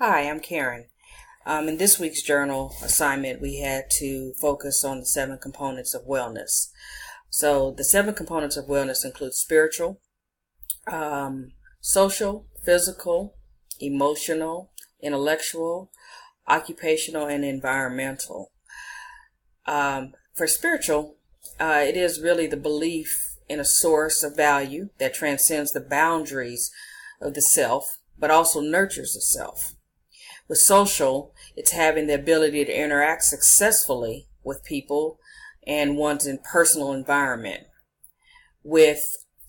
Hi, I'm Karen. In this week's journal assignment, we had to focus on the 7 components of wellness. So the 7 components of wellness include spiritual, social, physical, emotional, intellectual, occupational, and environmental. For spiritual, it is really the belief in a source of value that transcends the boundaries of the self, but also nurtures the self. With social, it's having the ability to interact successfully with people and one's personal environment. With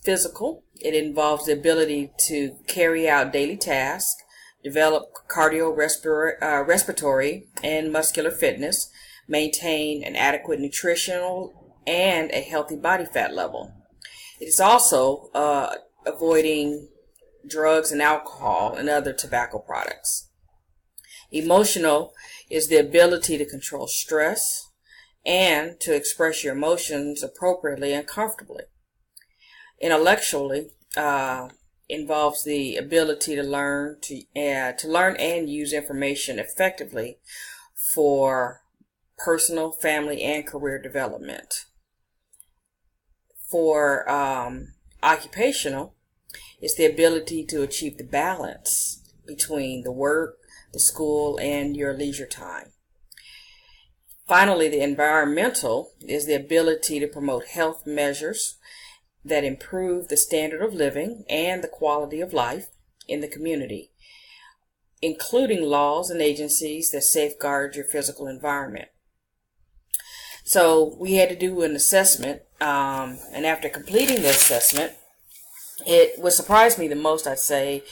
physical, it involves the ability to carry out daily tasks, develop respiratory and muscular fitness, maintain an adequate nutritional and a healthy body fat level. It is also avoiding drugs and alcohol and other tobacco products. Emotional is the ability to control stress and to express your emotions appropriately and comfortably. Intellectually involves the ability to learn and use information effectively for personal, family, and career development. For occupational, it's the ability to achieve the balance between the work, the school, and your leisure time. Finally, the environmental is the ability to promote health measures that improve the standard of living and the quality of life in the community, including laws and agencies that safeguard your physical environment. So we had to do an assessment, and after completing the assessment, what surprised me the most, I'd say,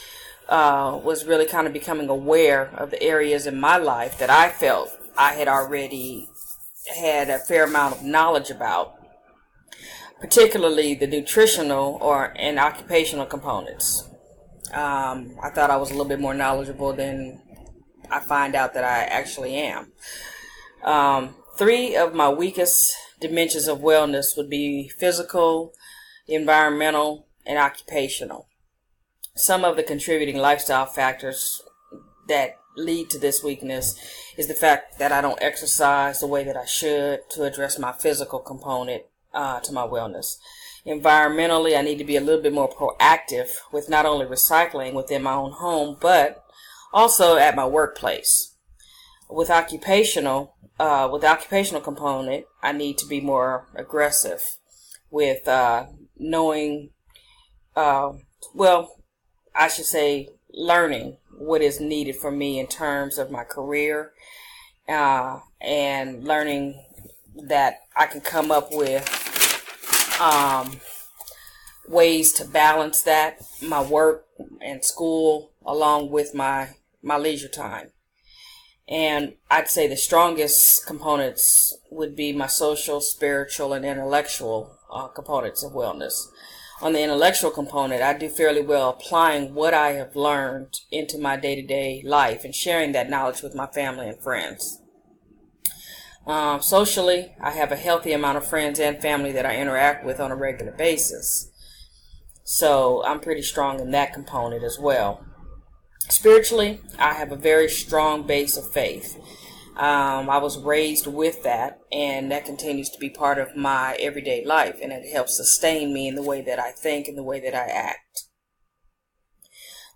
was really kind of becoming aware of the areas in my life that I felt I had already had a fair amount of knowledge about, particularly the nutritional and occupational components. I thought I was a little bit more knowledgeable than I find out that I actually am. 3 of my weakest dimensions of wellness would be physical, environmental, and occupational. Some of the contributing lifestyle factors that lead to this weakness is the fact that I don't exercise the way that I should to address my physical component to my wellness. Environmentally, I need to be a little bit more proactive with not only recycling within my own home, but also at my workplace. With occupational component, I need to be more aggressive with knowing, learning what is needed for me in terms of my career, and learning that I can come up with ways to balance that, my work and school, along with my leisure time. And I'd say the strongest components would be my social, spiritual, and intellectual components of wellness. On the intellectual component, I do fairly well applying what I have learned into my day-to-day life and sharing that knowledge with my family and friends. Socially, I have a healthy amount of friends and family that I interact with on a regular basis. So I'm pretty strong in that component as well. Spiritually, I have a very strong base of faith. I was raised with that, and that continues to be part of my everyday life, and it helps sustain me in the way that I think and the way that I act.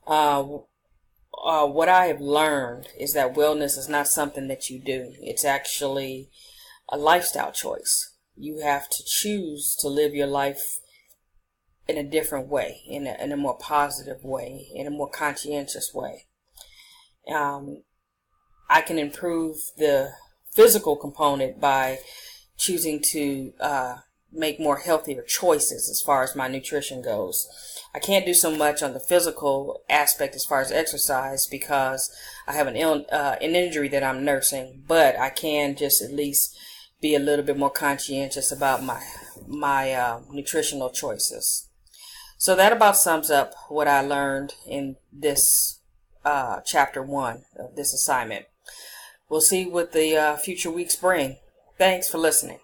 What I have learned is that wellness is not something that you do. It's actually a lifestyle choice. You have to choose to live your life in a different way, in a more positive way, in a more conscientious way. I can improve the physical component by choosing to make more healthier choices as far as my nutrition goes. I can't do so much on the physical aspect as far as exercise because I have an injury that I'm nursing, but I can just at least be a little bit more conscientious about my nutritional choices. So that about sums up what I learned in this chapter 1 of this assignment. We'll see what the future weeks bring. Thanks for listening.